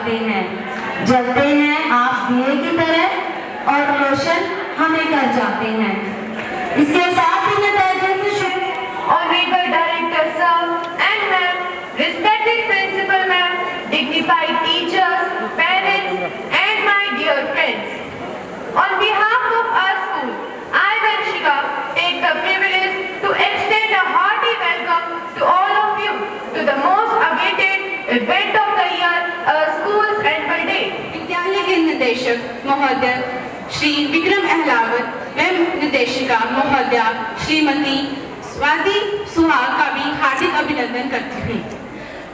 जाते हैं, जलते हैं आप दिए की तरह और रोशन हमें कर जाते हैं। इसके साथ ही मैं तहे दिल से Honorable Director Sir and Ma'am, respected Principal Ma'am, dignified teachers, parents and my dear friends. On behalf of our school, I, Vanshika, take the privilege to extend a hearty welcome to all of you to the most awaited event of the year, our school's annual day. विद्यालय के निदेशक महोदय श्री विक्रम अहलावत व निदेशिका महोदया श्रीमती स्वाति सुहाग का भी हार्दिक अभिनंदन करती हूँ।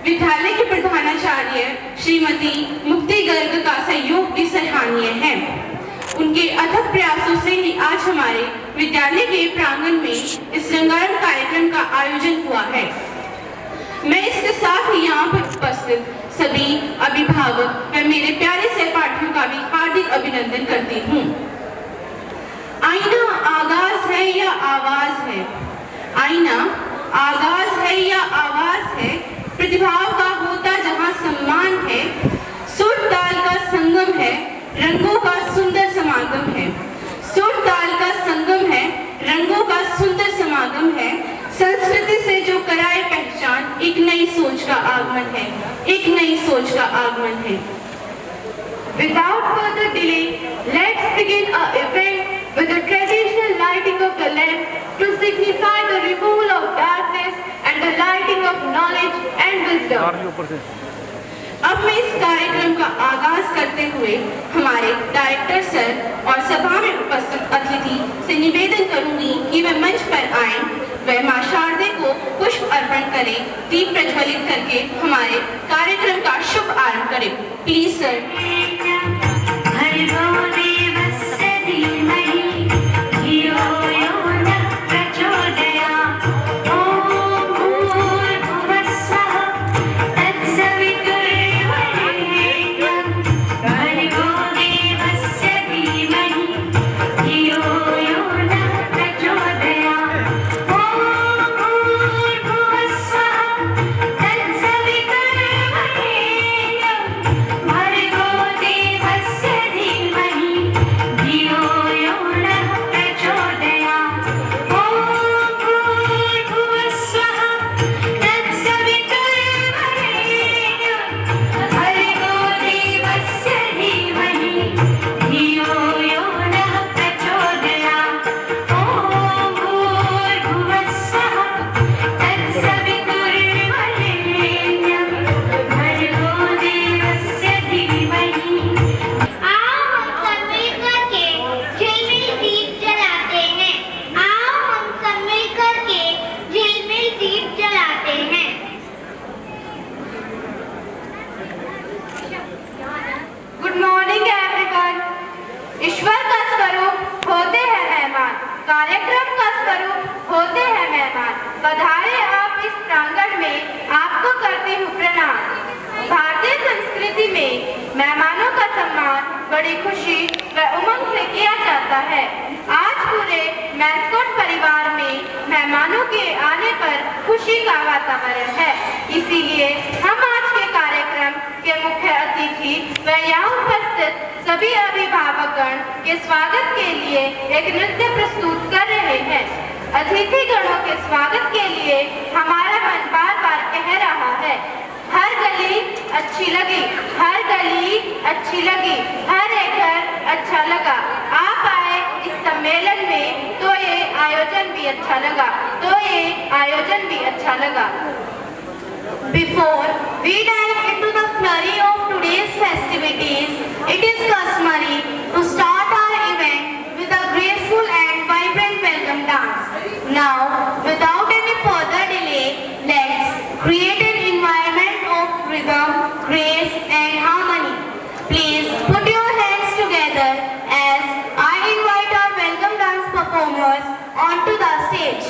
विद्यालय के प्रधानाचार्य श्रीमती मुक्ति गर्ग का सहयोग भी सराहनीय है। उनके अथक प्रयासों से ही आज हमारे विद्यालय के प्रांगण में इस रंगारंग कार्यक्रम का आयोजन हुआ है। मैं इसके साथ ही यहाँ पर उपस्थित सभी अभिभावक व मेरे प्यारे सहपाठियों का भी हार्दिक अभिनंदन करती हूँ। आईना आगाज है या आवाज है, आईना आगाज है या आवाज है, प्रतिभाव का होता जहाँ सम्मान है, सुर ताल का संगम है, रंगों का सुंदर समागम है। सुर ताल का संगम है, रंगों का सुंदर समागम है। संस्कृति से जो कराए पहचान, एक नई सोच का आगमन है, एक नई सोच का आगमन है। Without further delay, let's begin our event with the traditional lighting of the lamp to signify the removal of darkness and the lighting of knowledge and wisdom. अब मैं इस कार्यक्रम का आगाज करते हुए हमारे डायरेक्टर सर और सभा में उपस्थित अतिथि से निवेदन करूंगी कि वे मंच पर आएं, वे मां शारदे को पुष्प अर्पण करें, दीप प्रज्वलित करके हमारे कार्यक्रम का शुभ आरंभ करें। Please sir. कार्यक्रम का स्वरूप होते हैं मेहमान, पधारे आप इस प्रांगण में, आपको करती हूँ प्रणाम। भारतीय संस्कृति में मेहमानों का सम्मान बड़ी खुशी व उमंग से किया जाता है। आज पूरे मैस्कॉट परिवार में मेहमानों के आने पर खुशी का वातावरण है। इसीलिए हम आज के कार्यक्रम के मुख्य अतिथि व यहाँ उपस्थित सभी अभिभावकगण के स्वागत के लिए एक नृत्य प्रस्तुत कर रहे हैं। अतिथिगणों के स्वागत के लिए हमारा मन बार बार कह रहा है, हर गली अच्छी लगी, हर गली अच्छी लगी, हर एक घर अच्छा लगा। आप आए इस सम्मेलन में तो ये आयोजन भी अच्छा लगा, तो ये आयोजन भी अच्छा लगा। Before we dive into the flurry of today's festivities, it is customary to start our event with a graceful and vibrant welcome dance. Now, without any further delay, let's create an environment of rhythm, grace and harmony. Please put your hands together as I invite our welcome dance performers onto the stage.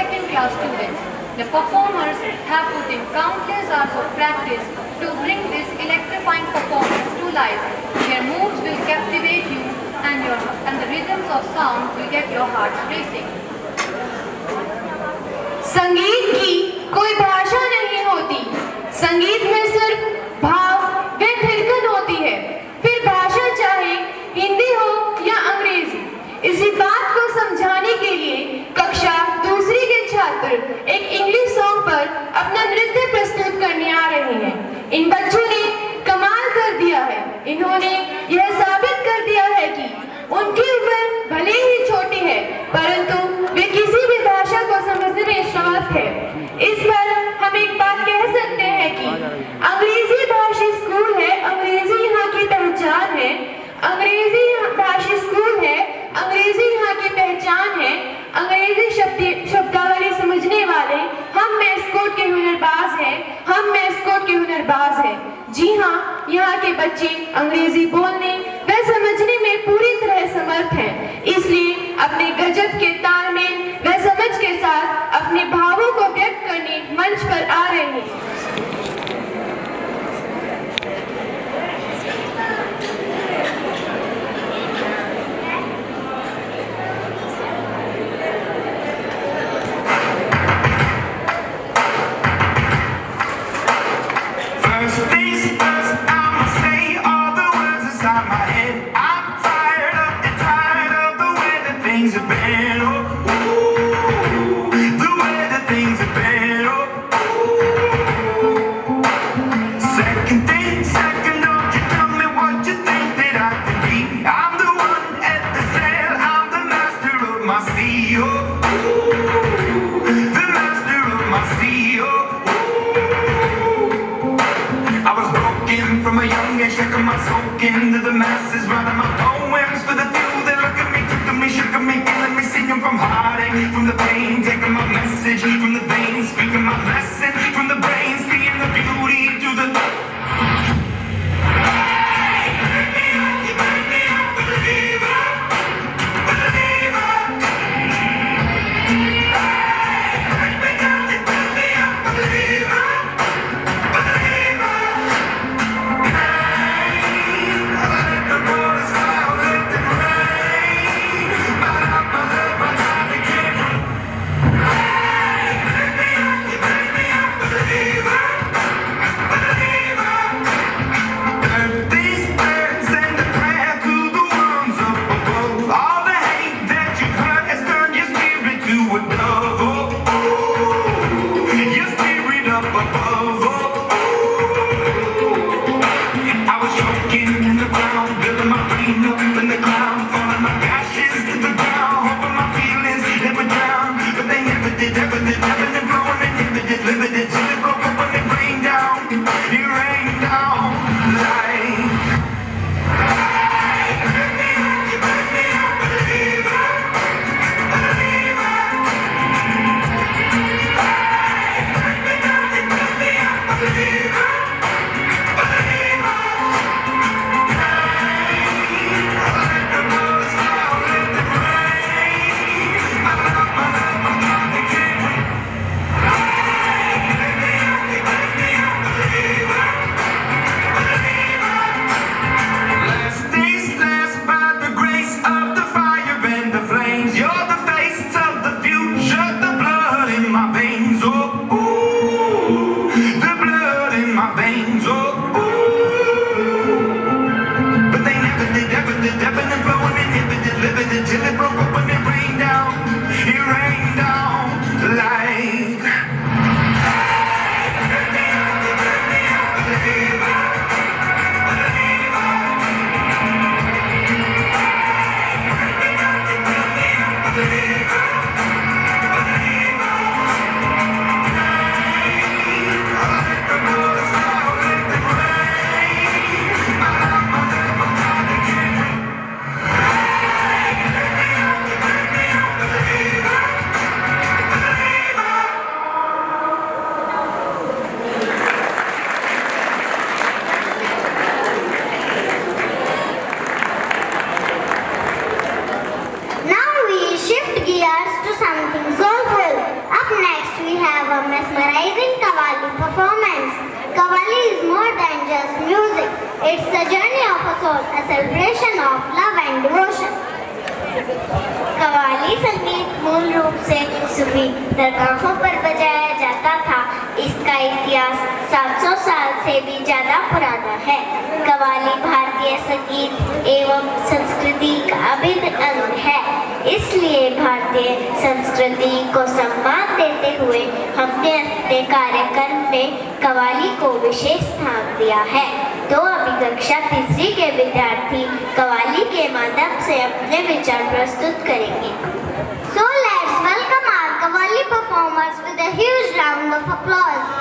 second class students. The performers have put in countless hours of practice to bring this electrifying performance to life. Their moves will captivate you and the rhythms of sound will get your hearts racing. संगीत की कोई भाषा नहीं होती, संगीत में सिर्फ भाव व थिरकन होती है, फिर भाषा चाहे हिंदी हो या अंग्रेजी। इसी बात को समझाने के लिए कक्षा दूसरी के छात्र एक इंग्लिश सॉन्ग पर अपना नृत्य प्रस्तुत करने आ रहे हैं। इन बच्चों ने कमाल कर दिया है। इन्होंने यह साबित कर दिया है कि उनकी उम्र भले ही छोटी है, परंतु वे किसी भी भाषा को समझने में समर्थ है। इस पर हम एक बात कह सकते हैं कि अंग्रेजी भाषी स्कूल है, अंग्रेजी यहाँ की पहचान है। अंग्रेजी भाषी स्कूल है, अंग्रेजी यहाँ की पहचान है। अंग्रेजी शब्दावली समझने वाले हम मैस्कोट के हुनरबाज हैं, हम मैस्कोट के हुनरबाज हैं। जी हाँ, यहाँ के बच्चे अंग्रेजी बोलने व समझने में पूरी तरह समर्थ हैं, इसलिए अपने गजब के तालमेल व समझ के साथ अपने भावों को व्यक्त करने मंच पर आ रहे हैं। Into the masses, writing my poems for the few that look at me, took at me, shook at me, feeling me, singing from heartache, from the pain, taking my message from the veins, speaking my lesson from the brain, seeing the beauty through the. It's a journey of a soul, a celebration of love and devotion. Qawwali संगीत मूल रूप से सूफी दरगाहों पर बजाया जाता था। इसका इतिहास 700 साल से भी ज्यादा पुराना है। कव्वाली भारतीय संगीत एवं संस्कृति का अभिन्न अंग है। इसलिए भारतीय संस्कृति को सम्मान देते हुए हमने अपने कार्यक्रम में कव्वाली को विशेष स्थान दिया है। तो अभी कक्षा तीसरी के विद्यार्थी कव्वाली के माध्यम से अपने विचार प्रस्तुत करेंगे। So let's welcome our Qawwali performers with a huge round of applause.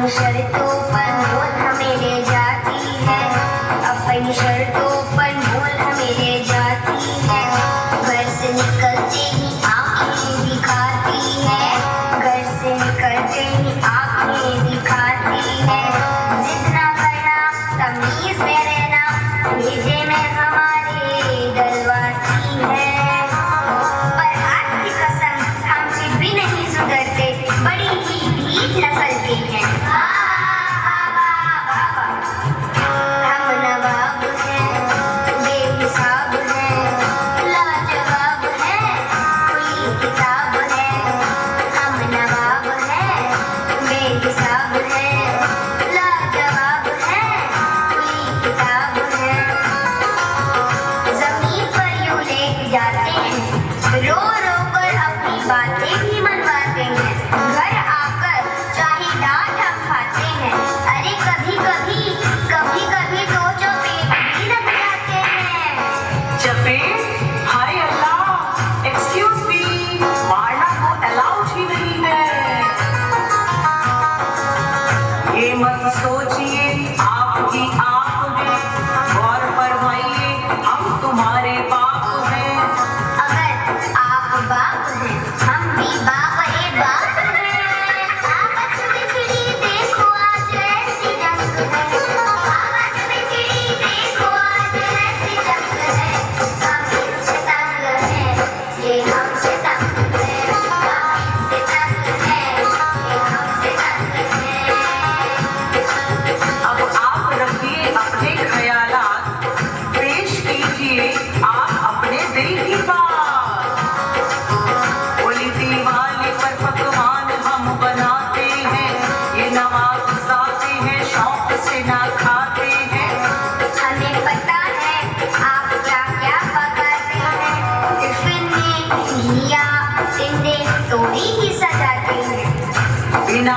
शर्तों पर बोल हमें ले जाती है, अपनी शर्तों पर बोल हमें ले जाती है। घर से निकलते ही आंखें दिखाती है, घर से निकलते ही आंखें दिखाती है। जिद ना करना, तमीज में रहना, भेजे में हमारे डलवाती है। पर हाथ की कसम हमसे भी नहीं सुधरते, बड़ी ही ढीठ नस्ल के हैं।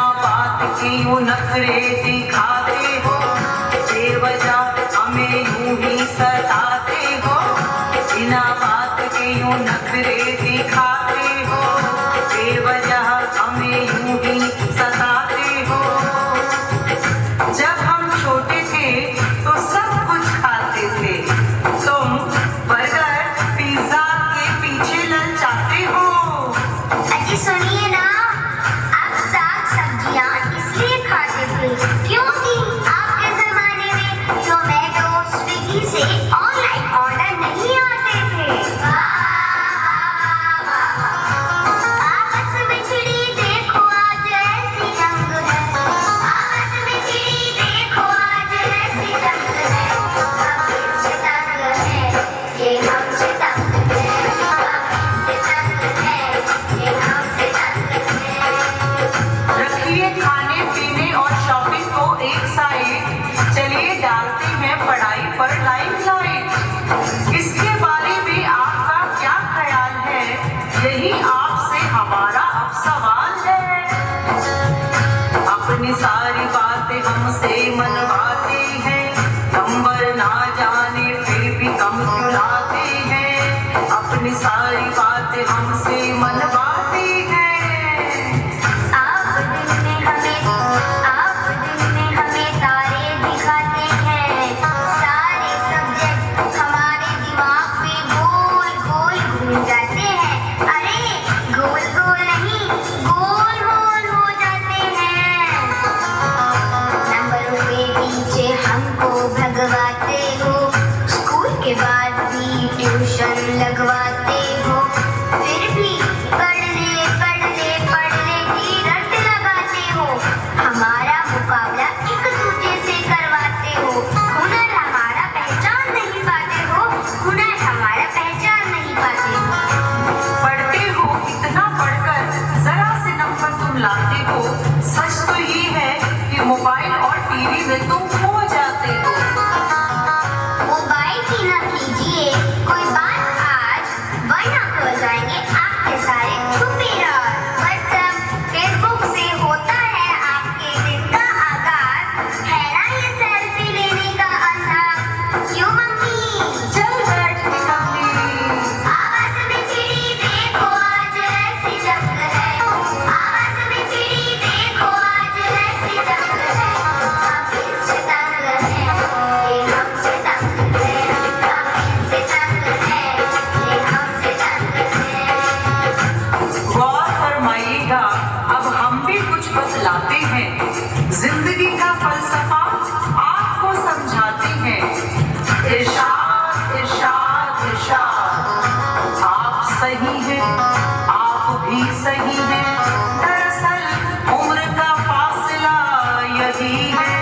बिना बात के यूं नखरे दिखाते हो, बेवजह हमें यूं ही सताते हो, बिना बात के यूं नखरे दिखाते हो, बेवजह हमें यूं ही सताते हो। जब हम छोटे थे तो सब कुछ खाते थे, तुम बर्गर पिज्जा के पीछे ललचाते हो। अजी सुनिए ना, आप साग सब्जियां इसलिए खाते थे क्योंकि आपके जमाने में जोमेटो स्विगी से ऑनलाइन ऑर्डर नहीं आते थे। आपस में चिड़ी देखो आज ऐसी जंग है, आपस में चिड़ी देखो आज ऐसी जंग है, हमसे तंग है ये हमसे तंग है, हमसे तंग है ये हमसे तंग है। रखिए खाने पीने और शॉपिंग को एक साइड, चलिए डालते हैं पढ़ाई पर लाइमलाइट। इसके बारे में आपका क्या ख्याल है, यही आपसे हमारा अब सवाल है। अपनी सारी बातें हमसे मनवाते हैं, नंबर ना जाने फिर भी कम क्यों लाते हैं, अपनी सारी बातें हमसे मनवाते हैं। आप दिन में हमें तारे दिखाते हैं, सारे सब्जेक्ट हमारे दिमाग में गोल गोल घूम जाते हैं, अरे गोल गोल नहीं गोल गोल हो जाते हैं। नंबरों के पीछे हमको भगवाते हो, स्कूल के बाद भी ट्यूशन लगवाते हो, फिर भी पढ़ने की रट लगाते हो, हमारा मुकाबला एक दूसरे से करवाते हो, हुनर हमारा पहचान नहीं पाते हो, हुनर हमारा पहचान नहीं पाते हो। पढ़ते हो इतना पढ़कर जरा से नंबर तुम लाते हो, सच तो ये है कि मोबाइल और टीवी में तुम खो जाते हो। मोबाइल की न कीजिए कोई बात आज, वरना खो जाएंगे आपके सारे छुपे राज। व्हाट्सएप फेसबुक से होता है आपके दिन का आगाज, है ना ये सेल्फी लेने का अंदाज, क्यों मम्मी? चल बैठ निकलने। आवाज में चिड़ी देखो आज ऐसी जंग है, आवाज में चिड़ी देखो आज ऐसी जंग है, हमसे तंग है ये हमसे तंग है, हमसे तंग है ये हमसे तंग है। गौर फरमाइएगा, अब हम भी कुछ बतलाते हैं, जिंदगी का फलसफा आपको समझाते हैं। इरशाद इरशाद इरशाद, आप सही हैं, आप भी सही हैं, दरअसल उम्र का फासला यही है,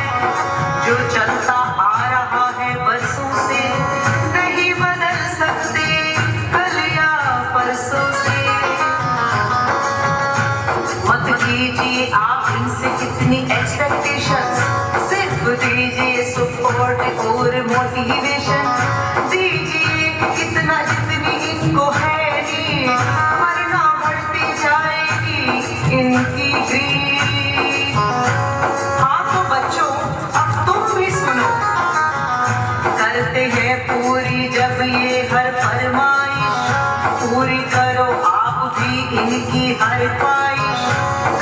जो चलता आ रहा है बरसों से, नहीं बदल सकते कल या परसों से। मत कीजिए आप इनसे कितनी एक्सपेक्टेशंस, सिर्फ दीजिए सपोर्ट और मोटिवेशन, दीजिए इतना जितनी इनको है नीड, वरना बढ़ती जाएगी इनकी ग्रीड। हाँ तो बच्चों अब तुम भी सुनो, करते हैं पूरी जब ये हर फरमाइश, पूरी करो आप भी इनकी हर ख्वाहिश,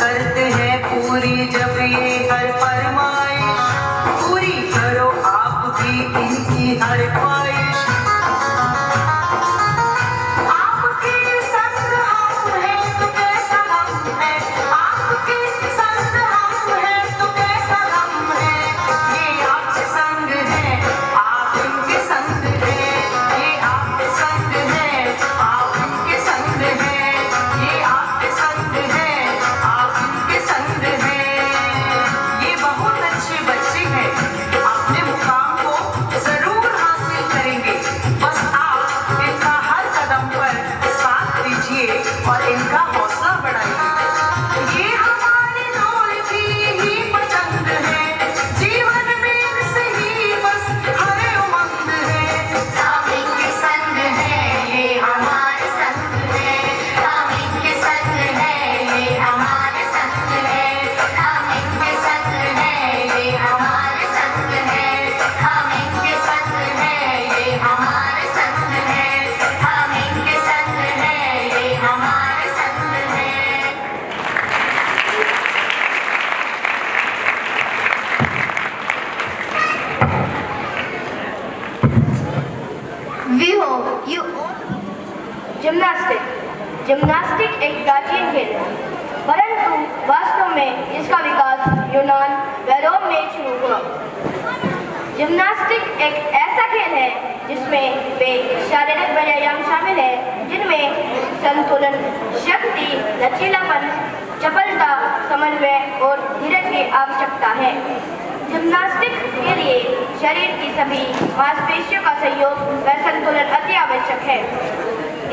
करते हैं पूरी जब ये हर फरमाइश, पूरी करो आप भी इनकी हर जिम्नास्टिक एक प्राचीन खेल है, परंतु वास्तव में इसका विकास यूनान व रोम में शुरू हुआ। जिम्नास्टिक एक ऐसा खेल है जिसमें वे शारीरिक व्यायाम शामिल है, जिनमें संतुलन, शक्ति, लचीलापन, चपलता, समन्वय और धीरज की आवश्यकता है। जिम्नास्टिक के लिए शरीर की सभी मांसपेशियों का सहयोग व संतुलन अति आवश्यक है।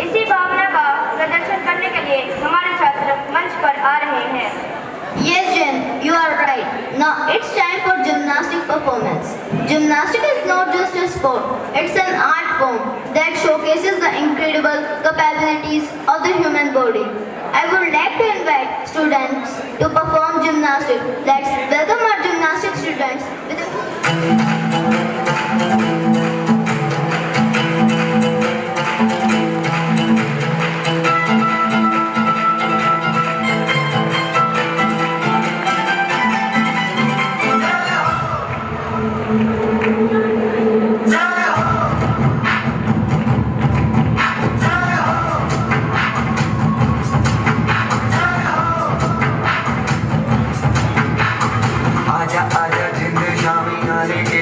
इसी भावना का प्रदर्शन करने के लिए हमारे छात्र मंच पर आ रहे हैं। Yes, Jen, you are right. Now it's time for gymnastic performance. Gymnastics is not just a sport, it's an art form that showcases the incredible capabilities of the human body. I would like to invite students to perform gymnastics. Let's welcome our gymnastics students with a आजा आजा जिंद शामी आने के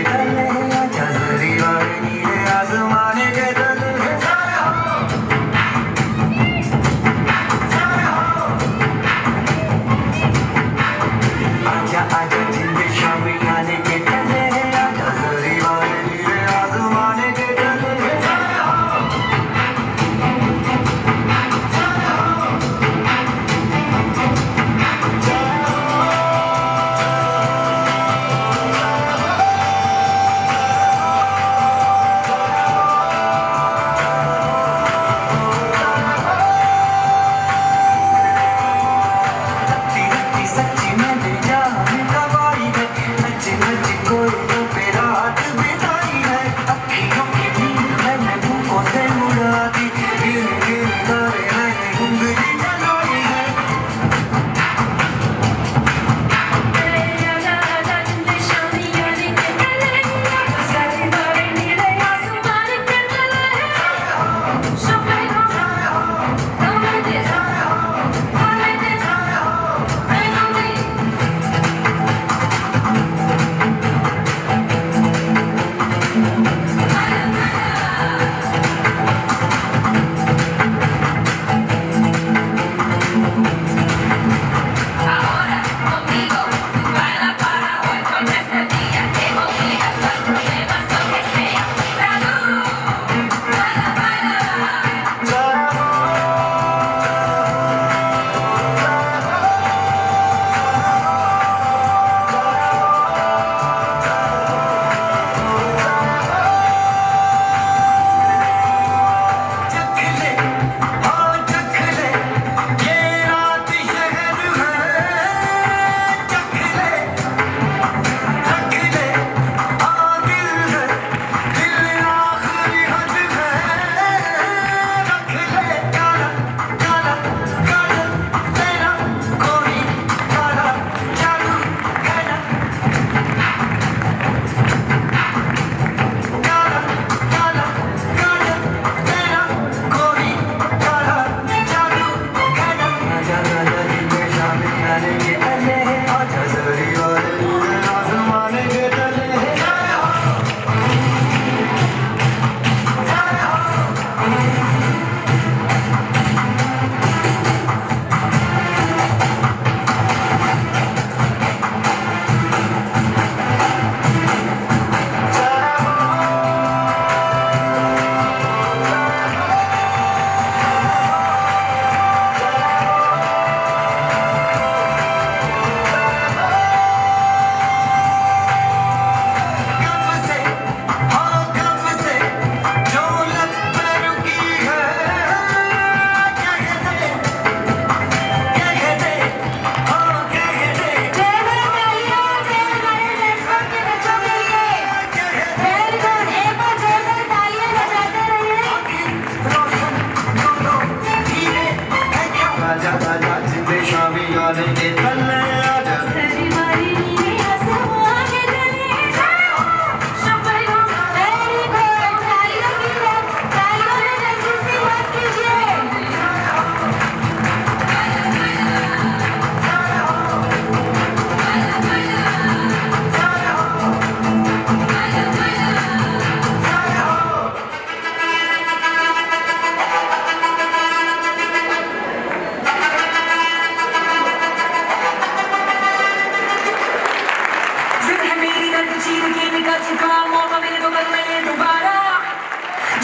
चुका मौका मिले तो कर मैंने दोबारा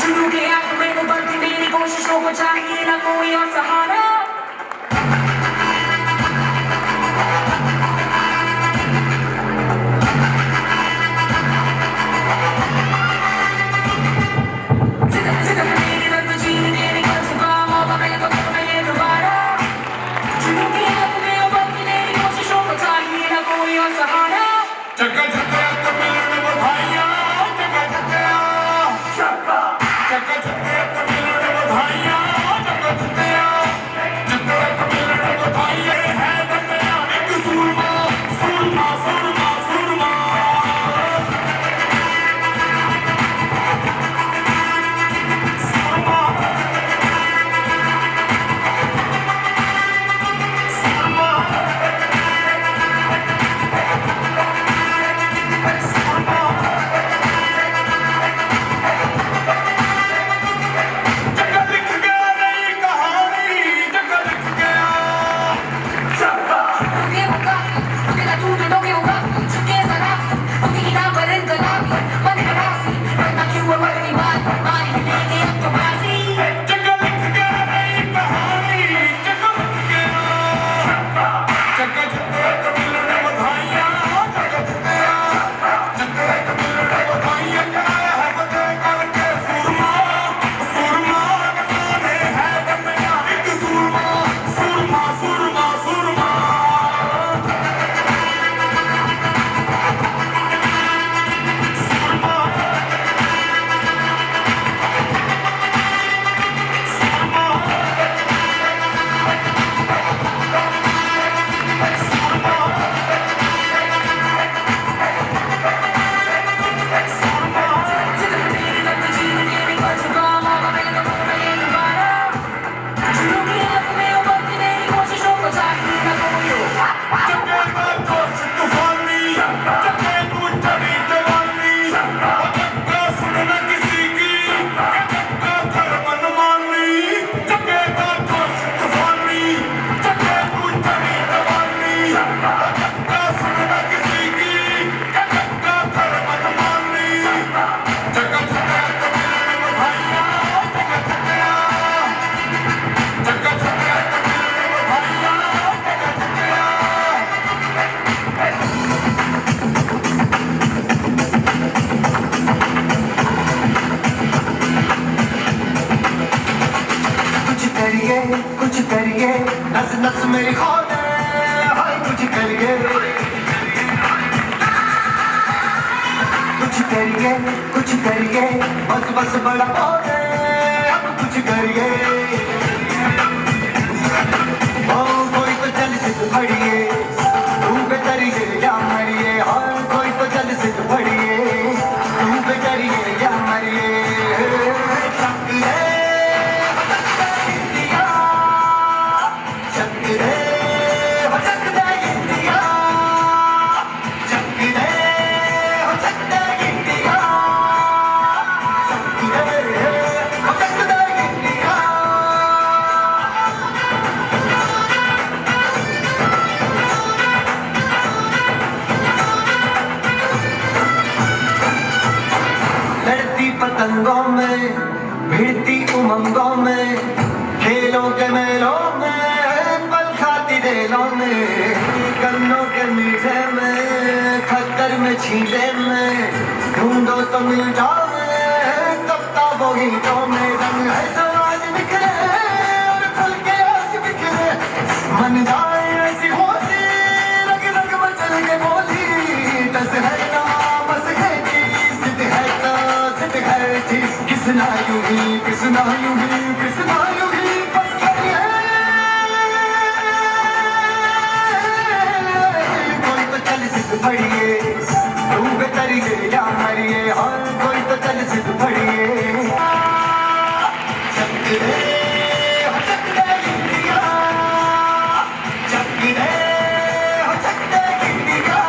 जुनून के आंख में तो बढ़ती मेरी कोशिशों को चाहिए ना कोई और सहारा चक्का चक्का तो मिलने बधाइयाँ चक्का चक्का चक्का चक्का चक्का तो मिलने बधाइयाँ चक्का चक्का चक्का तो मिलने बधाइयाँ है दम्या एक सूरमा सूरमा सूरमा सूरमा सूरमा चक्का लिख गया नई कहानी चक्का लिख गया चक्का चक्का लिख गया नई कहानी चक्का लिख गया चक्का चक्का तो मिलने बधाइयाँ चक्का चक्का चक्का तो मिलने बधाइयाँ कराया है फतेह करके सूरमा सूरमा गाने है दम्या एक सूरमा सूरमा सूरमा सूरमा चक्के का जोश तूफानी चक्के तू चढ़ी जवानी चक्का सुनना किसी की चक्का कर मनमानी चक्के का जोश तूफानी चक्के तू चढ़ी जवानी चक्का सुनना किसी की चक्का कर मनमानी चक्का चक्का तो मिलने बधाइयाँ चक्का चक्का चक्का चक्का तो मिलने बधाइयाँ चक्का चक्का कुछ करिए नस नस मेरी खोले हाय कुछ करिए बस बस बड़ा बोले अब कुछ करिए ओ कोई तो चल सिद्ध फड़िए तू बेतरिए या मरिए और कोई तो चल सिद्ध फड़िए तू बेतरिए या मरिए चक्रे पतंगों में भिड़ती उमंगों में खेलों के मेलों में पल खाती रेलों में गन्नों के मीठे में खच्चर में छींटे में ढूंढो तो मिल जाओ तब ताबो गीतों में रंग है समाज बिखरे और खुल के आज बिखरे मन जाए ऐसी होती रग रग मचल के बोली दस है ना बस है सिद्ध है तो सिद्ध है किसना यूं ही किसना यूं ही किसना यूं ही बस करिए कोई तो चल सिद्ध फड़िए तू बेतरिए या मरिए और कोई तो चल सिद्ध फड़िए चक्रे हो चक्रे इंडिया चक्रे हो चक्रे इंडिया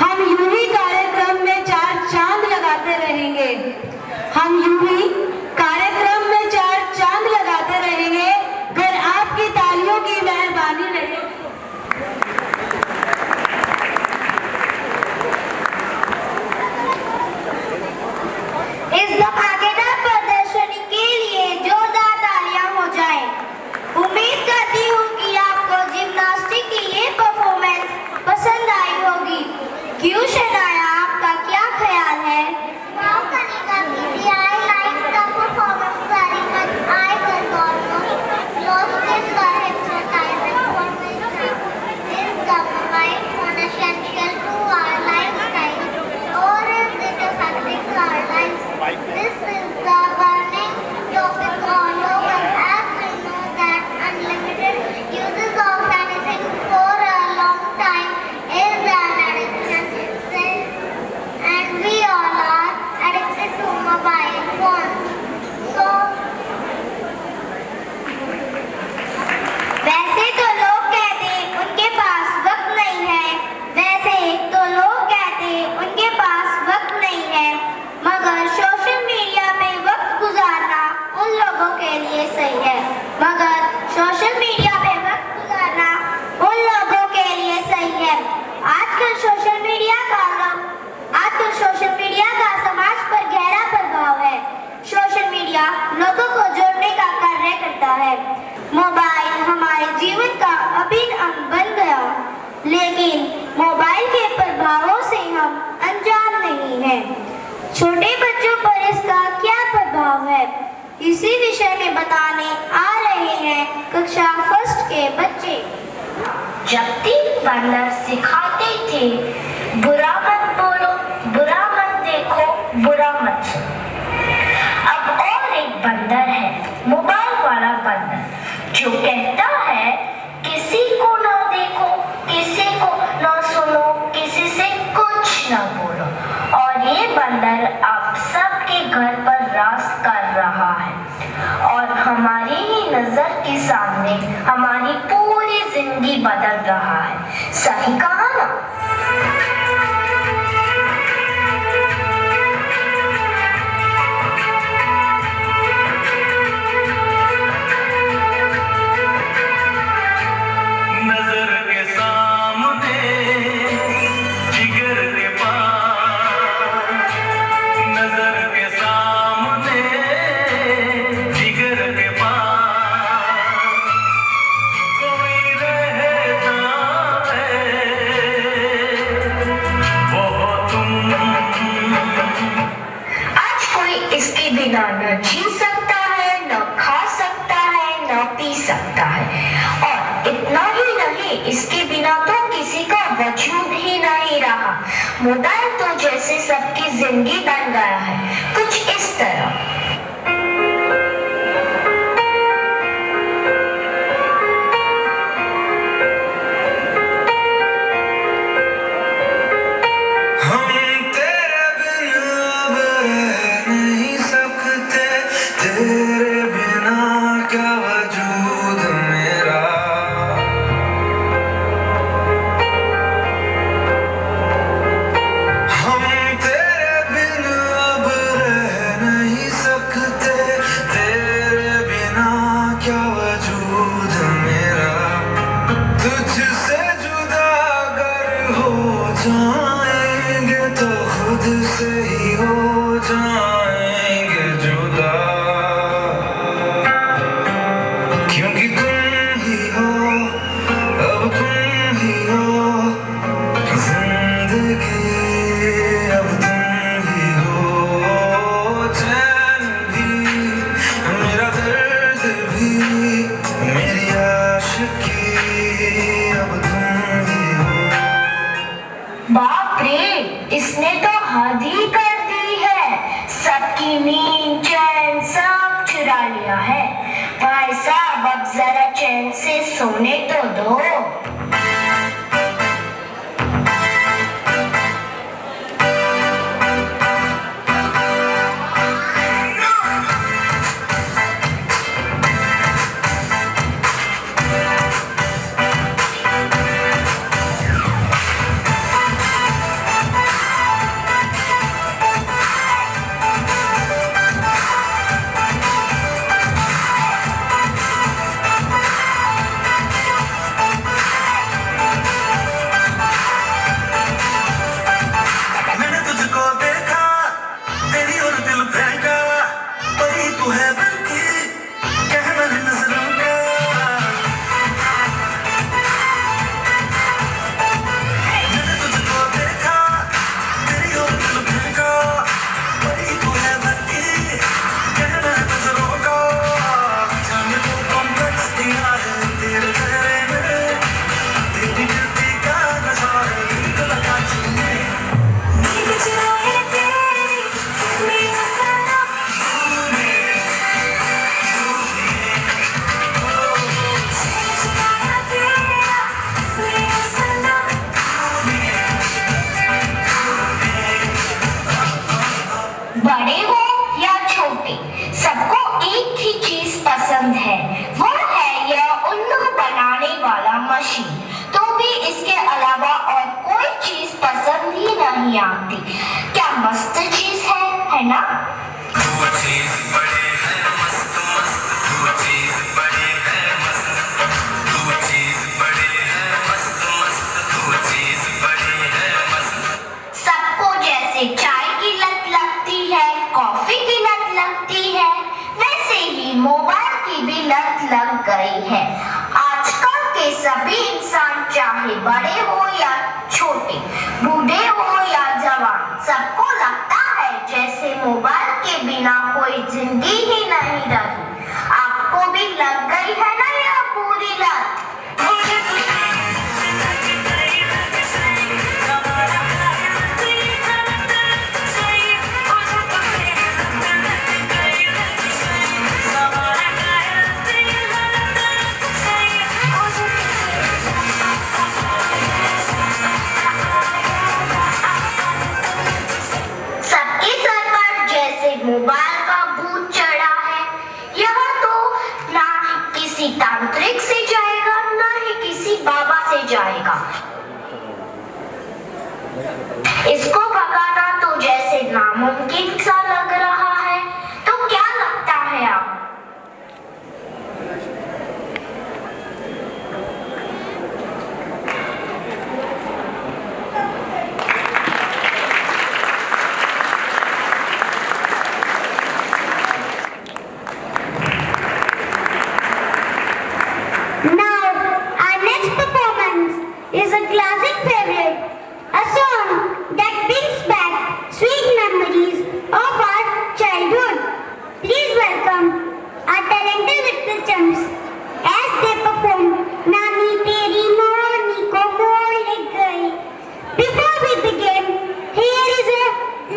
हम यूं ही कार्यक्रम में 4 चांद लगाते रहेंगे। हम यूं ही कार्यक्रम में 4 चांद लगाते रहेंगे अगर आपकी तालियों की मेहरबानी रहे। प्रभावों से हम अनजान नहीं हैं। छोटे बच्चों पर इसका क्या प्रभाव है, इसी विषय में बताने आ रहे हैं कक्षा फर्स्ट के बच्चे। जब 3 बंदर सिखाते थे, बुरा मत बोलो, बुरा मत देखो, बुरा मत सुनो। अब और एक बंदर है, मोबाइल वाला बंदर, जो कहता है किसी को ना देखो, किसी को ना सुनो, किसी से कुछ ना बोलो। और ये बंदर अब सबके घर पर राज कर रहा है और हमारी ही नजर के सामने हमारी पूरी जिंदगी बदल रहा है। सही कहा ना? नजर के सामने जिगर के पास, नजर के सामने जिगर के पास कोई रहता है, वो तुम। आज कोई इसके बिना न जी सकता है, न खा सकता है, न पी सकता है। और इतना ही नहीं, इसके बिना तो किसी का वजूद ही नहीं रहा। मोबाइल तो जैसे सबकी जिंदगी बन गया है, कुछ इस तरह। हम तेरे बिन अब रह नहीं सकते, तेरे बिना क्या वजूद मेरा। हम तेरे बिन अब रह नहीं सकते, तेरे बिना क्या वजूद मेरा। तुझसे जुदा अगर हो जाएंगे तो खुद से ही हो जाएंगे जुदा, क्योंकि तुम ही हो, अब तुम ही हो जिंदगी, अब तुम ही हो चैन भी, मेरा दर्द भी, मेरी आशिकी, अब तुम ही हो। बाप रे, इसने तो हद ही कर दी है। सबकी नींद चैन सब चुरा लिया है। भाई साहब, अब जरा चैन से सोने तो दो। मैंने तुझको देखा, तेरी और दिल फेंका, परी तू है दिल की, कहना है नजरों का। मैंने तुझको देखा, तेरी और दिल फेंका, परी तू है दिल की, कहना है नजरों का। जाने को कॉम्प्लेक्स दिया है तेरे चेहरे में, तेरी गिरती का नशा है दिल लगा छूने। बड़े हो या छोटे, सबको एक ही चीज पसंद है, वो है यह उल्लू बनाने वाला मशीन। तो भी इसके अलावा और कोई चीज पसंद ही नहीं आती। क्या मस्त चीज है ना? वो चीज बड़ी है मस्त मस्त, वो चीज बड़ी है मस्त, वो चीज बड़ी है मस्त मस्त, वो चीज बड़ी है मस्त। सबको जैसे चाय की लत लगती है, कॉफी की लत लगती है, वैसे ही मोबाइल की भी लत लग गई है। आजकल के सभी इंसान चाहते चाहे बड़े हो या छोटे, बूढ़े हो या जवान, सबको लगता है जैसे मोबाइल के बिना कोई जिंदगी ही नहीं रही। आपको भी लग गई है ना यह पूरी लत? मोबाइल का भूत चढ़ा है। यह तो ना किसी तांत्रिक से जाएगा, ना ही किसी बाबा से जाएगा। इसको भगाना तो जैसे नामुमकिन सा लग रहा है। तो क्या लगता है आप? Is a classic favorite, a song that brings back sweet memories of our childhood. Please welcome our talented little chumps as they perform Nani Teri Mani Ko Phol Lag Gaye. Before we begin, here is a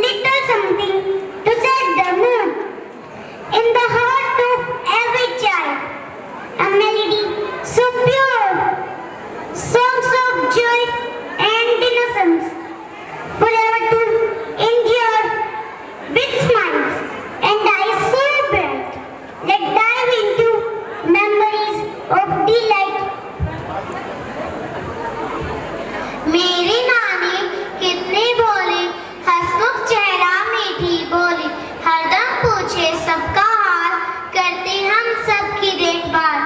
little something to set the mood. In the heart of every child, a melody so pure, songs of joy and innocence, forever to endure with smiles and eyes so bright. Let's dive into memories of delight. मेरी नानी कितनी भोली, हंसमुख चेहरा मीठी बोली, हरदम पूछे सबका हाल, करती हम सबकी देखभाल।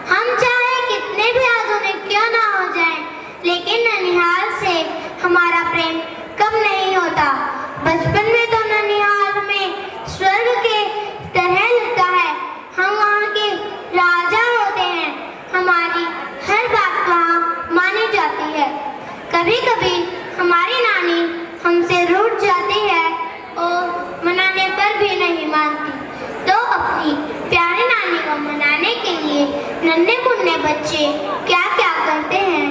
हम चाहे कितने भी आधुनिक क्यों ना हो जाए, लेकिन ननिहाल से हमारा प्रेम कम नहीं होता। बचपन में तो ननिहाल हमें स्वर्ग के तरह लगता है। हम वहाँ के राजा होते हैं, हमारी हर बात वहाँ मानी जाती है। कभी कभी हमारी नानी हमसे रूठ जाती है और मनाने पर भी नहीं मानती, तो अपनी प्यारी नानी को मनाने के लिए नन्हे मुन्ने बच्चे क्या क्या करते हैं,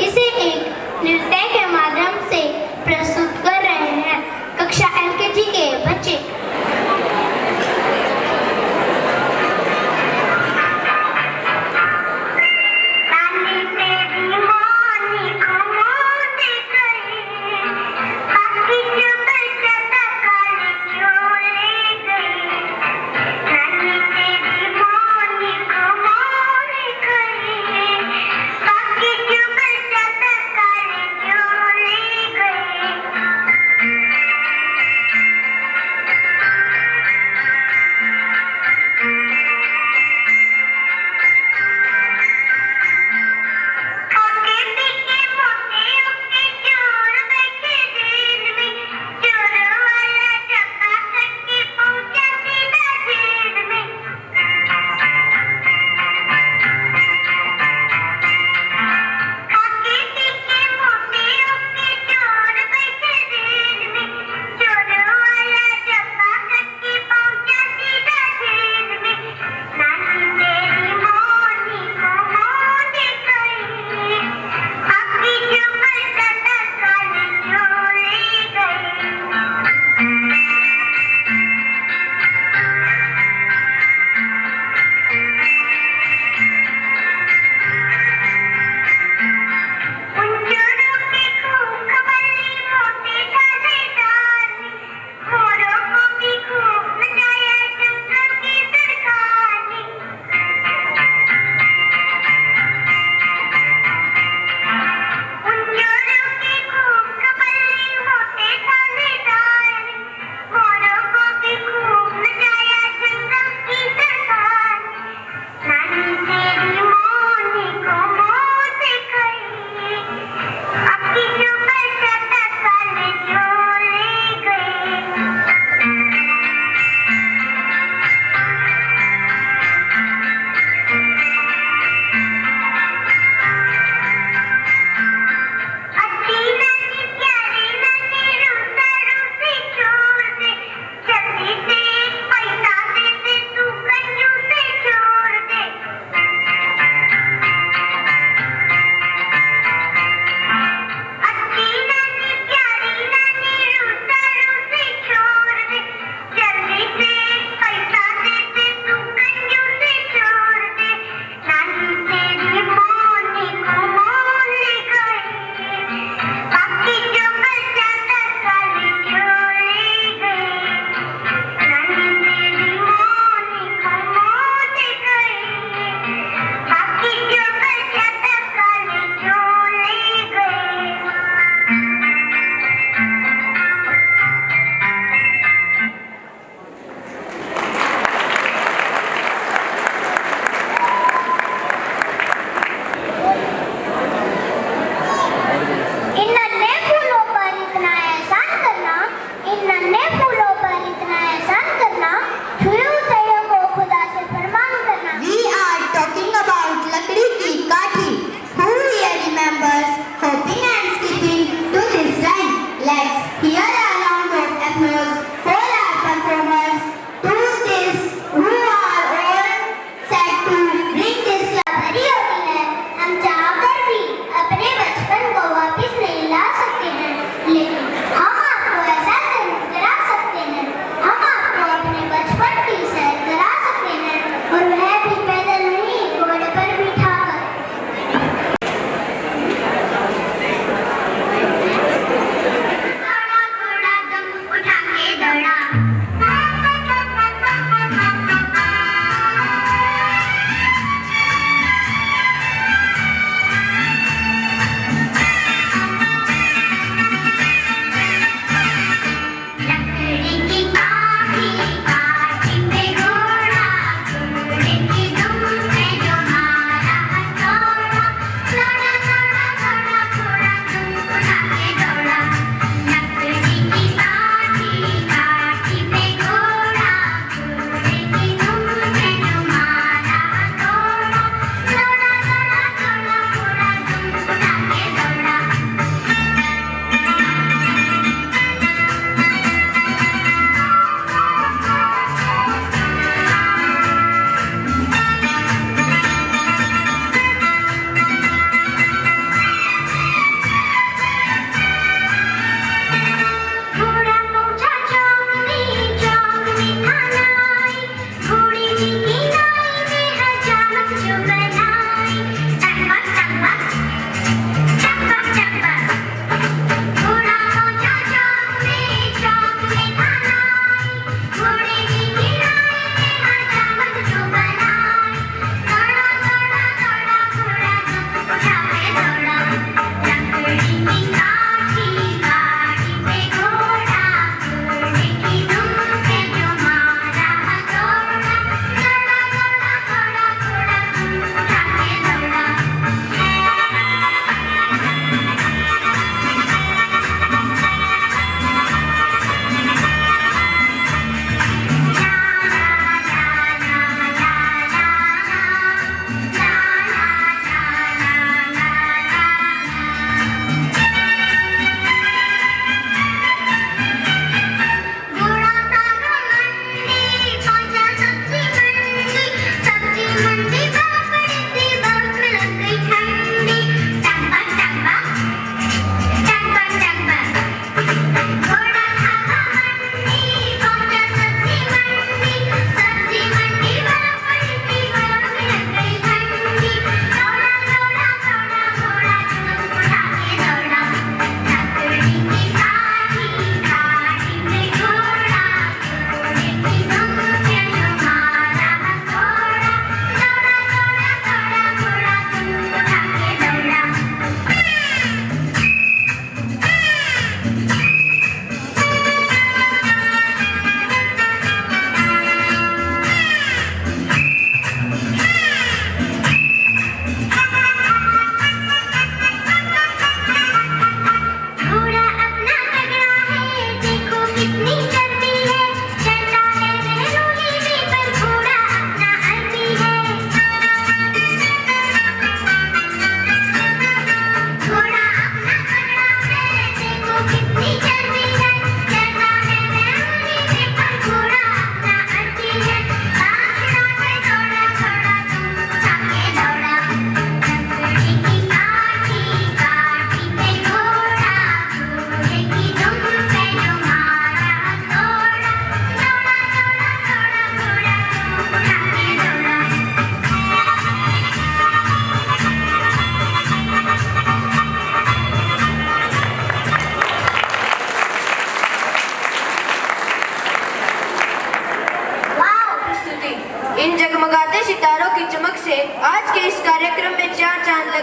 इसे एक नृत्य के माध्यम से प्रस्तुत कर रहे हैं कक्षा LKG के बच्चे।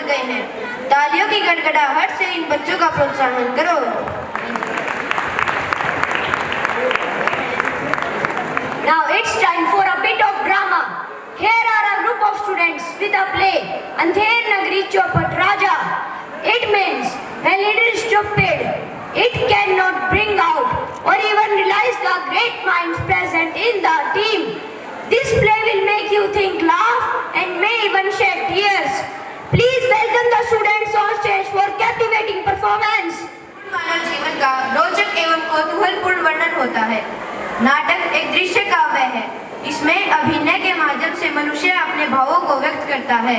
कर गए हैं। तालियों की गड़गड़ाहट से इन बच्चों का प्रोत्साहन करो। Now it's time for a bit of drama. Here are a group of students with a play, Andher Nagri Chopat Raja. It means when it is stupid, it cannot bring out or even realize the great minds present in the team. This play will make you think, laugh and may even shed tears. Please welcome the students on stage for captivating performance. मानव जीवन का रोचक एवं कौतूहलपूर्ण वर्णन होता है। नाटक एक दृश्य काव्य है। इसमें अभिनय के माध्यम से मनुष्य अपने भावों को व्यक्त करता है।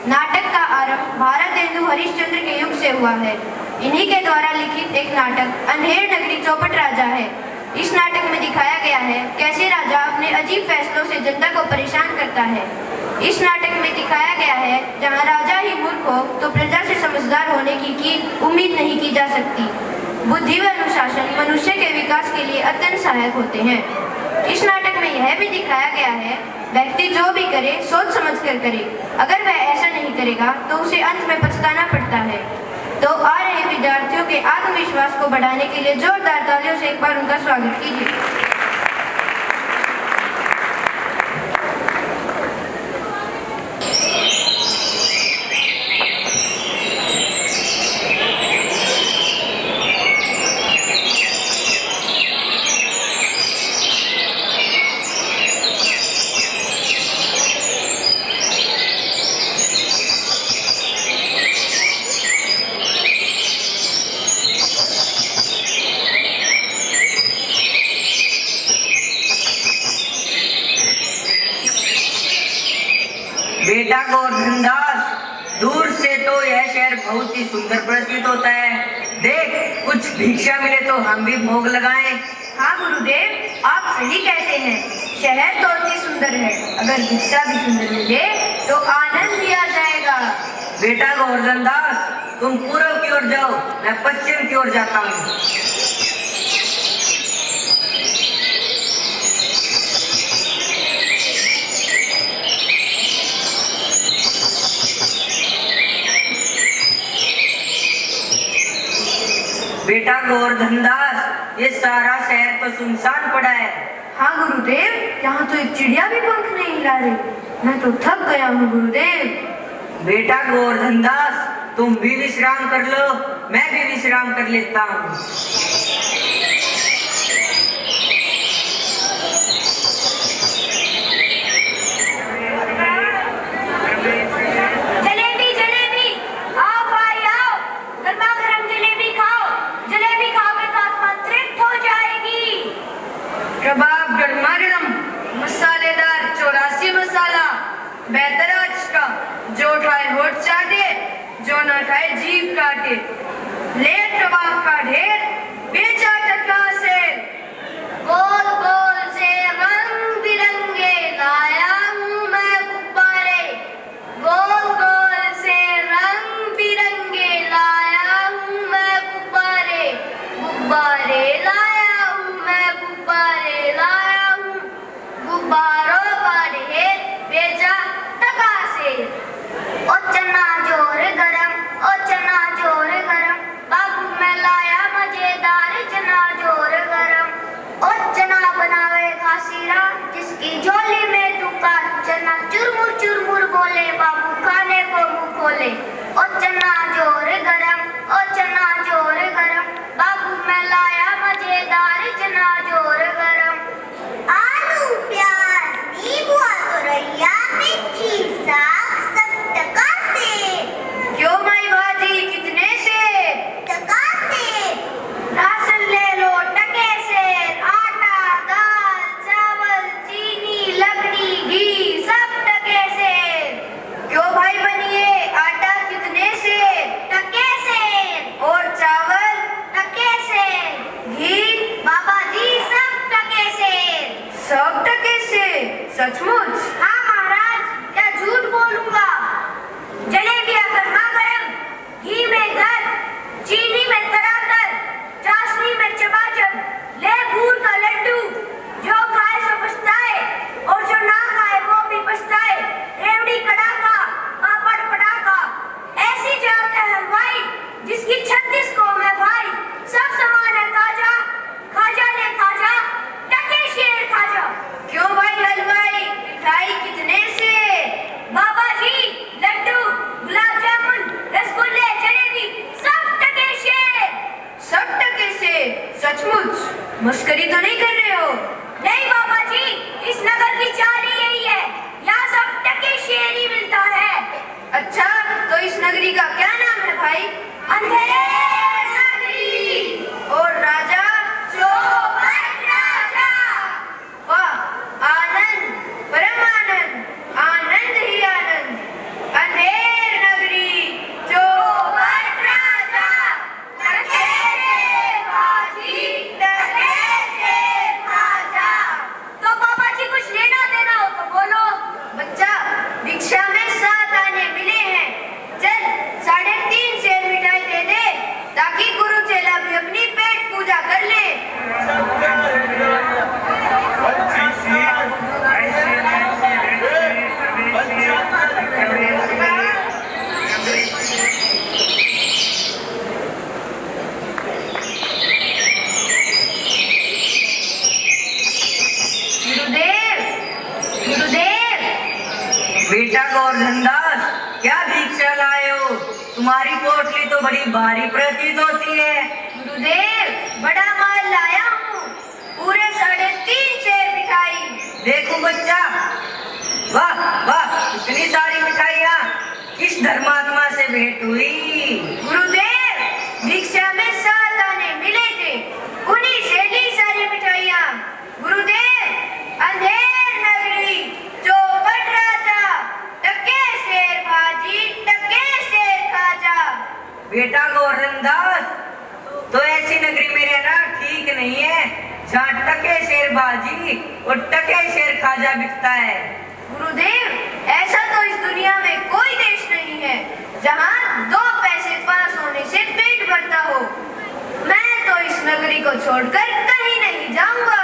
नाटक का आरंभ भारतेंदु हरिश्चंद्र के युग से हुआ है। इन्हीं के द्वारा लिखित एक नाटक अंधेर नगरी चौपट राजा है। इस नाटक में दिखाया गया है कैसे राजा अपने अजीब फैसलों से जनता को परेशान करता है। इस नाटक में दिखाया गया है जहाँ राजा ही मूर्ख हो तो प्रजा से समझदार होने की उम्मीद नहीं की जा सकती। बुद्धि व अनुशासन मनुष्य के विकास के लिए अत्यंत सहायक होते हैं। इस नाटक में यह भी दिखाया गया है व्यक्ति जो भी करे सोच समझ कर करे। अगर वह ऐसा नहीं करेगा तो उसे अंत में पछताना पड़ता है। तो आ रहे विद्यार्थियों के आत्मविश्वास को बढ़ाने के लिए जोरदार तालियों से एक बार उनका स्वागत कीजिए। बेटा गोवर्धनदास, दूर से तो यह शहर बहुत ही सुंदर प्रतीत होता है। देख, कुछ भिक्षा मिले तो हम भी भोग लगाएं। हाँ गुरुदेव, आप सही कहते हैं। शहर तो अति सुंदर है, अगर भिक्षा भी सुंदर मिले तो आनंद ही आ जाएगा। बेटा गोवर्धनदास, तुम पूर्व की ओर जाओ, मैं पश्चिम की ओर जाता हूँ। बेटा गोवर्धनदास, ये सारा शहर तो सुनसान पड़ा है। हाँ गुरुदेव, यहाँ तो एक चिड़िया भी पंख नहीं हिला रही। मैं तो थक गया हूँ गुरुदेव। बेटा गोवर्धनदास, तुम भी विश्राम कर लो, मैं भी विश्राम कर लेता हूँ। कबाब गर्मा गर्म, मसालेदार 84 मसाला, बेहतर आज का, जो खाए होठ चाटे, जो न खाए जीभ काटे। ले कबाब का ढेर, बेचा टका से। गोल गोल से रंग बिरंगे लाया हूँ मैं गुब्बारे। गोल गोल से रंग बिरंगे लाया हूँ मैं गुब्बारे। गुब्बारे लाया हूँ मैं, गुब्बारे लाया हूँ। गुब्बारों का ढेर बेचा टका से। ओ चना जोर गरम, ओ चना जोर गरम, बाबू मैं लाया मजे इसकी 36 कौम है भाई, सब समान है ताजा, खाजा ने खाजा, टके शेर खाजा। क्यों भाई हलवाई, मिठाई कितने से? बाबा जी, लड्डू, गुलाब जामुन, रसगुल्ले, जलेबी, सब टके शेर। सब टके से? सचमुच मस्करी तो नहीं कर रहे हो? नहीं बाबा जी, इस नगर की चाल ही यही है, यहाँ सब टके शेर ही मिलता है। अच्छा, तो इस नगरी का क्या नाम है भाई? अंधेर नगरी। और राजा? चौपट राजा। वाह, आनंद, परम आनंद, आनंद ही आनंद। अंधेर नगरी, चौपट राजा, टके शेर बाजी, टके शेर खाजा। तो बाबा जी कुछ लेना देना हो तो बोलो। बच्चा, भिक्षा में 7 आने मिले हैं, चल 3.5 सेर मिठाई दे दे, ताकि गुरु चेला भी अपनी पेट पूजा कर ले। गुरुदेव, गुरुदेव। बेटा गोवर्धन दास, क्या दीक्षा लाए हो? तुम्हारी पोटली तो बड़ी भारी प्रतीत होती है। गुरुदेव, बड़ा माल लाया हूँ, पूरे 3.5 सेर मिठाई। देखो बच्चा, वाह वाह, इतनी सारी मिठाइयाँ किस धर्मात्मा से भेंट हुई? गुरुदेव, भिक्षा में 7 आने मिले थे, उन्हीं से ली सारी मिठाइयाँ। गुरुदेव, अंधेर नगरी, चौपट राजा, टके शेर भाजी, टके शेर खाजा। बेटा गोवर्धन दास, तो ऐसी नगरी में रहना ठीक नहीं है जहाँ टके शेर बाजी और टके शेर खाजा बिकता है। गुरुदेव, ऐसा तो इस दुनिया में कोई देश नहीं है जहाँ 2 पैसे पास होने से पेट भरता हो। मैं तो इस नगरी को छोड़कर कहीं नहीं जाऊंगा।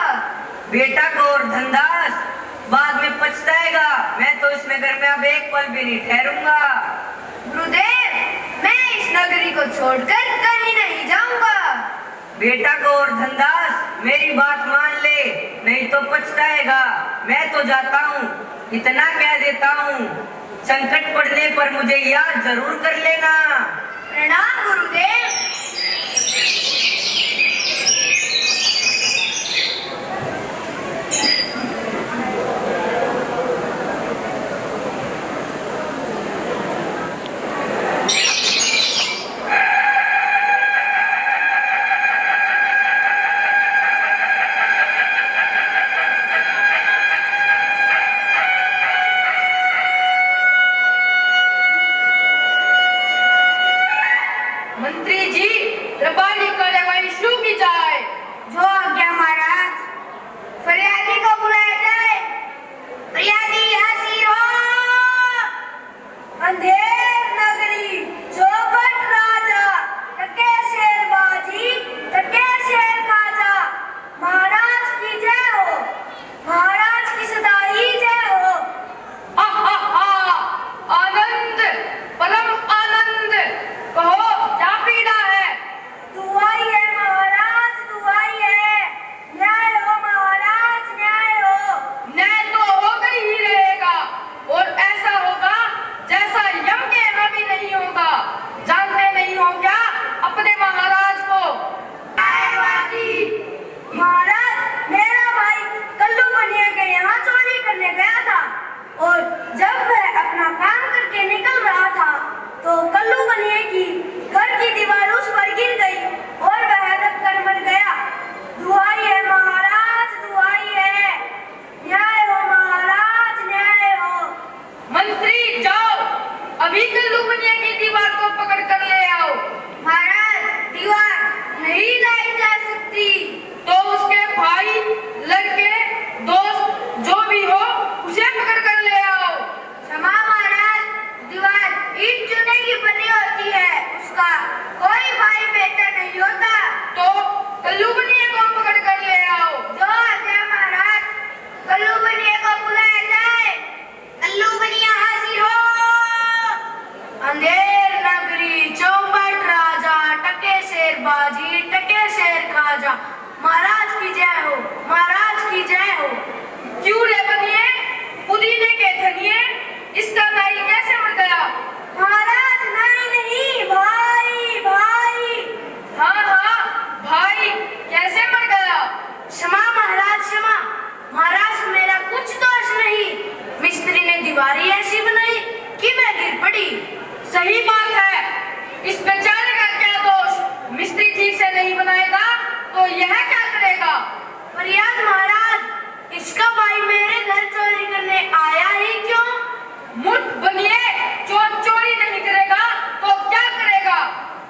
बेटा गोवर्धन दास, बाद में पछताएगा। मैं तो इस नगर में अब एक पल भी नहीं ठहरूंगा। गुरुदेव, मैं इस नगरी को छोड़कर कहीं नहीं जाऊंगा। बेटा गोवर्धन दास, मेरी बात मान ले, नहीं तो पछताएगा। मैं तो जाता हूँ, इतना कह देता हूँ, संकट पड़ने पर मुझे याद जरूर कर लेना। प्रणाम गुरुदेव। मंत्री जी, त्रिपाठी कार्यवाही शुरू की जाए। जो आज्ञा महाराज। फरियादी को बुलाया जाए। फरियादी हाजिर हो। अंधेर नगरी, चौपट राजा, टके शेर बाजी, टके शेर खाजा। महाराज की जय हो, महाराज की सदा ही जय हो। आनंद, परम आनंद, कहो क्या पीड़ा है? दुआई है महाराज, दुआई है। न्याय हो महाराज, न्याय हो। न्याय तो होगा ही रहेगा, और ऐसा होगा जैसा यम के यहाँ भी नहीं होगा। जानते नहीं हो क्या अपने महाराज को? महाराज, मेरा भाई कल्लू बनिया के यहाँ चोरी करने गया था, और जब वह अपना काम करके निकल रहा था तो कल्लू बनिया की घर की दीवार उस पर गिर गई और वह दबकर मर गया। दुआई है महाराज, दुआई है। न्याय हो महाराज, न्याय हो। मंत्री जाओ, अभी कल्लू बनिया की दीवार को पकड़ कर ले आओ। महाराज, दीवार नहीं लाई जा सकती। तो उसके भाई, लड़के, दोस्त जो भी हो, उसे पकड़ कर ले आओ। क्षमा महाराज, दीवार ईंट चूने की बनी होती है, उसका कोई भाई बेटा नहीं होता। तो कल्लू बनिया को पकड़ कर ले आओ। जो आज्ञा महाराज। कल्लू बनिया को बुलाया जाए। कल्लू बनिया हाजिर हो। अंधेर नगरी, चौपट राजा, सही बात है। इस बेचारे का क्या दोष? मिस्त्री ठीक से नहीं बनाएगा तो यह क्या करेगा? फरियाद महाराज, इसका भाई मेरे घर चोरी करने आया ही क्यों? मुठ बनिए, चोर चोरी नहीं करेगा तो क्या करेगा?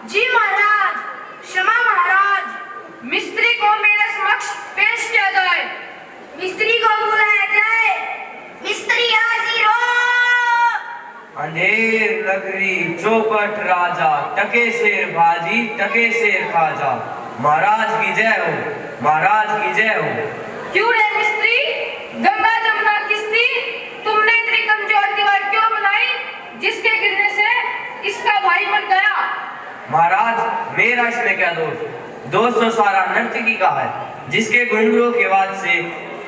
जी महाराज, क्षमा महाराज। मिस्त्री को मेरे समक्ष पेश किया जाए। मिस्त्री को बुलाया जाए। मिस्त्री हाजिर हो। अंधेर नगरी चौपट राजा, टके शेर भाजी टके शेर खाजा। महाराज की जय हो, महाराज की जय हो। क्यों रे मिस्त्री, गंगा जमुना किश्ती, तुमने इतनी कमजोर दीवार क्यों बनाई जिसके गिरने से इसका भाई मर गया? महाराज, मेरा इसमें क्या दोष? दोष तो सारा नर्तकी का है, जिसके घुंघरूओं के बाद से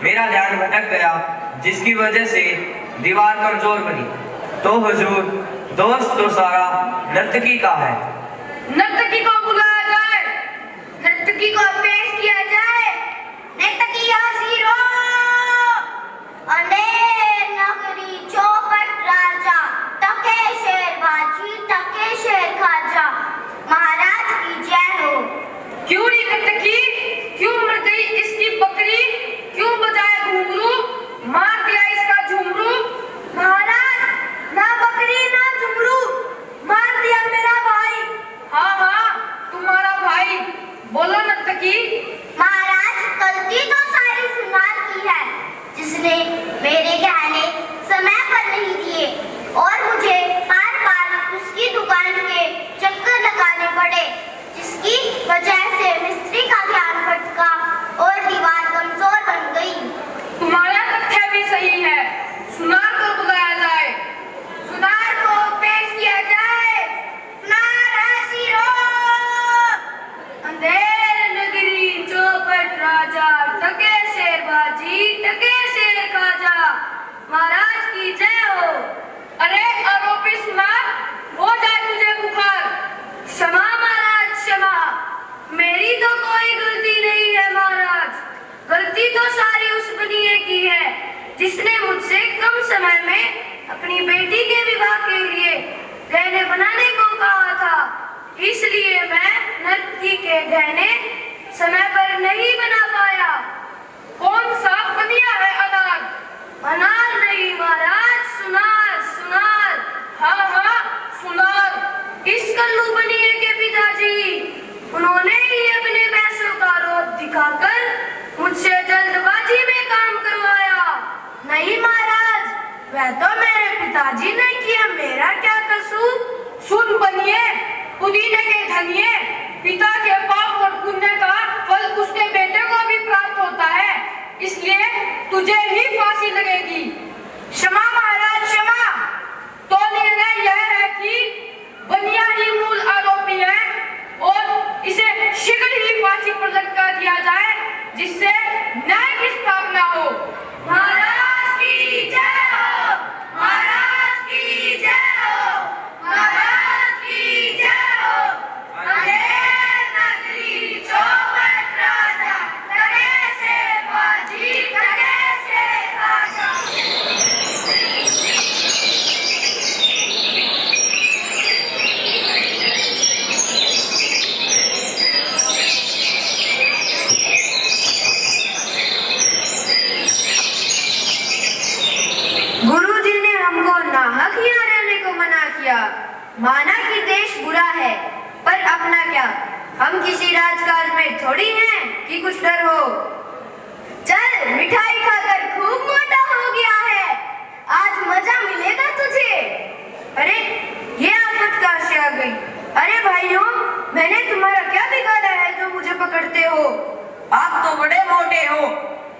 मेरा ध्यान भटक गया, जिसकी वजह से दीवार कमजोर बनी। तो हुजूर, दोष तो सारा नर्तकी का है। नर्तकी को बुलाया जाए। नर्तकी को पेश किया जाए। नर्तकी हाजिर हो। अंधेर नगरी चौपट राजा, टके शेर बाजी टके शेर खाजा। महाराज की जय हो। क्यों री नर्तकी, क्यों मर गई इसकी बकरी? क्यों बजाए घुंघरू, मार दिया इसका झुमरू? महाराज, ना बकरी ना झुमरू, मार दिया मेरा भाई। हाँ हाँ, तुम्हारा भाई। बोलो नर्तकी। महाराज, गलती तो सारी सुनार की है, जिसने मेरे गहने समय पर नहीं दिए और मुझे बार बार उसकी दुकान के चक्कर लगाने पड़े, जिसकी वजह से मिस्त्री का ध्यान भटका और दीवार कमजोर बन गई। तुम्हारा तथ्य भी सही है। सुनार को बुलाया जाए। सुनार को पेश किया जाए। सुनार हाजिर हो। अंधेर नगरी चौपट राजा, टके शेर बाजी टके शेर खाजा। महाराज की जय हो। अरे आरोपी सुनार, हो जाए तुझे बुखार। क्षमा महाराज, क्षमा। मेरी तो कोई गलती नहीं है महाराज। गलती तो सारी उस बनिए की है जिसने मुझसे कम समय में अपनी बेटी के विवाह के लिए गहने बनाने को कहा था। इसलिए मैं नर्तकी के गहने समय पर नहीं बना पाया। कौन सा बनिया है अनार? अनार नहीं महाराज, सुनार सुनार। हाँ हाँ, सुनार। इस कल्लू बनिए के पिताजी, उन्होंने ही अपने पैसों का रोब दिखाकर मुझसे जल्दबाजी में काम करवाया। नहीं महाराज, वह तो मेरे पिताजी ने किया, मेरा क्या कसूर? सुन बनिए, पुदीने के धनिये, पिता के पाप और पुण्य का फल उसके बेटे को भी प्राप्त होता है, इसलिए तुझे ही फांसी लगेगी। क्षमा महाराज, क्षमा। तो निर्णय यह है कि बनिया ही मूल आरोपी है और इसे शीघ्र ही फांसी पर लटका दिया जाए, जिससे न्याय की स्थापना हो। महाराज की जय हो। महाराज की जय हो। महाराज की जय हो। अंधेर नगरी चौपट राजा, टके शेर बाजी टके शेर खाजा। गुरुजी ने हमको नाहक यहाँ रहने को मना किया। माना कि देश बुरा है, पर अपना क्या? हम किसी राजकाज में थोड़ी हैं कि कुछ डर हो। चल, मिठाई खाकर खूब मोटा हो गया है, आज मजा मिलेगा तुझे। अरे, ये आफत कहाँ से आ गई? अरे भाइयों, मैंने तुम्हारा क्या बिगाड़ा है जो मुझे पकड़ते हो? आप तो बड़े मोटे हो,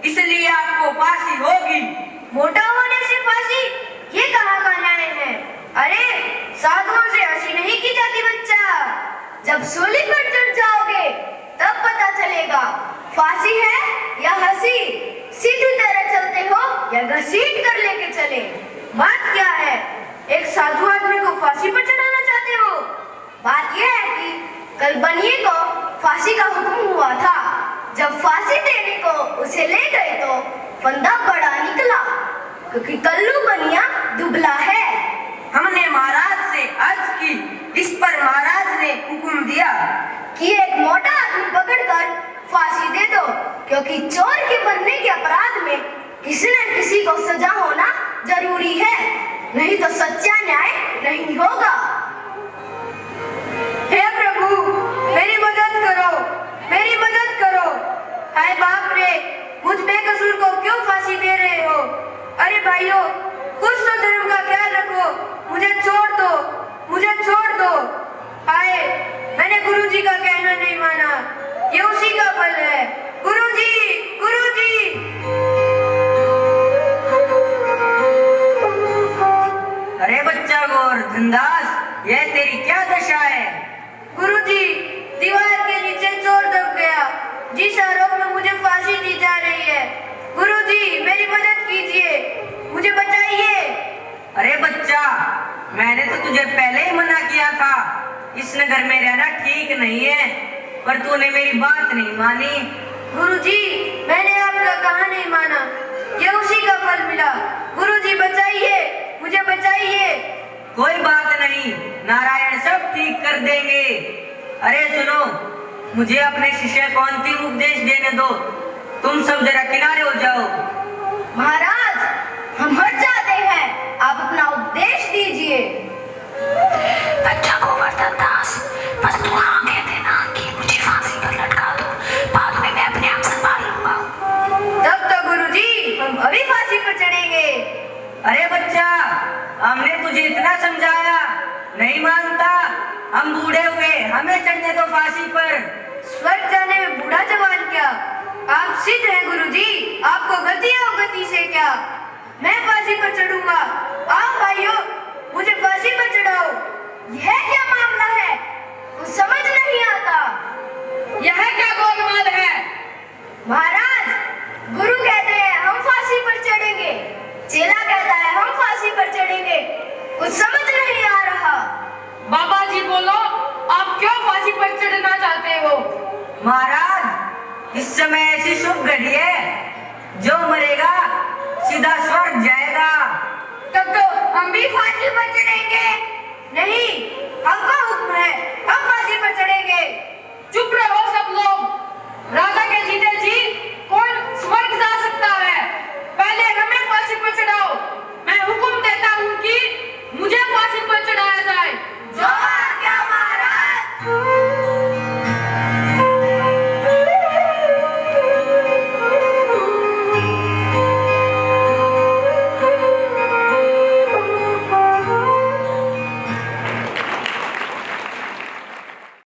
इसलिए आपको फांसी होगी। मोटा होने से फांसी, ये कहाँ का न्याय है? अरे, साधुओं से हंसी नहीं की जाती बच्चा। जब सूली पर चढ़ जाओगे तब पता चलेगा फांसी है या हंसी। सीधी तरह चलते हो या घसीट कर लेके चले, बात क्या है? एक साधु आदमी को फांसी पर चढ़ाना चाहते हो? बात यह है कि कल बनिए को फांसी का हुक्म हुआ था। जब फांसी देने को उसे ले गए तो फंदा बड़ा निकला, क्योंकि कल्लू बनिया दुबला है। हमने महाराज से अर्ज की। इस पर महाराज ने हुक्म दिया कि एक मोटा आदमी पकड़कर फांसी दे दो, क्योंकि चोर के बनने के अपराध में किसी न किसी को सजा होना जरूरी है, नहीं तो सच्चा न्याय नहीं होगा। हे प्रभु, मेरी मदद करो, मेरी मदद करो। हाय बाप रे, मुझ बेकसूर को क्यों फांसी दे रहे हो? अरे भाइयों, कुछ तो धर्म का ख्याल रखो, मुझे छोड़ दो, मुझे छोड़ दो। हाय, मैंने गुरुजी का कहना नहीं माना, ये उसी का फल है। गुरुजी, गुरुजी। अरे बच्चा गौर धनदास, यह तेरी क्या दशा है? गुरुजी, दीवार के नीचे चोर दब गया, जिस आरोप में मुझे फांसी दी जा रही है। गुरुजी, मेरी मदद कीजिए, मुझे बचाइए। अरे बच्चा, मैंने तो तुझे पहले ही मना किया था, इस नगर में रहना ठीक नहीं है, पर तूने मेरी बात नहीं मानी। गुरुजी, मैंने आपका कहा नहीं माना, ये उसी का फल मिला। गुरुजी बचाइए, मुझे बचाइए। कोई बात नहीं, नारायण सब ठीक कर देंगे। अरे सुनो, मुझे अपने शिष्य को अंतिम उपदेश देने दो। तुम सब जरा किनारे हो जाओ। महाराज, हम हट जाते हैं, आप अपना उपदेश दीजिए। बच्चा गोवर्धन दास, बस तू हाँ कह देना कि मुझे फांसी पर लटका दो, बाद में मैं अपने आप संभाल लूंगा। तब तो गुरुजी, हम अभी फांसी पर चढ़ेंगे। अरे बच्चा, हमने तुझे इतना समझाया, नहीं मानता। हम बूढ़े हुए, हमें चढ़ने दो फांसी पर। स्वर्ग जाने में बूढ़ा जवान क्या? आप सिद्ध हैं गुरुजी, आपको गति है गति से क्या? मैं फांसी पर चढ़ूंगा। आओ भाइयों, मुझे फांसी पर चढ़ाओ। यह क्या मामला है, कुछ समझ नहीं आता। यह क्या गोलमाल है? महाराज, गुरु कहते हैं हम फांसी पर चढ़ेंगे, चेला कहता है हम फांसी पर चढ़ेंगे, कुछ समझ नहीं आ रहा। बाबा जी बोलो, आप क्यों फांसी पर चढ़ना चाहते हो? महाराज, इस समय ऐसी शुभ घड़ी है, जो मरेगा सीधा स्वर्ग जाएगा। तब तो हम भी फांसी पर चढ़ेंगे। नहीं, हमको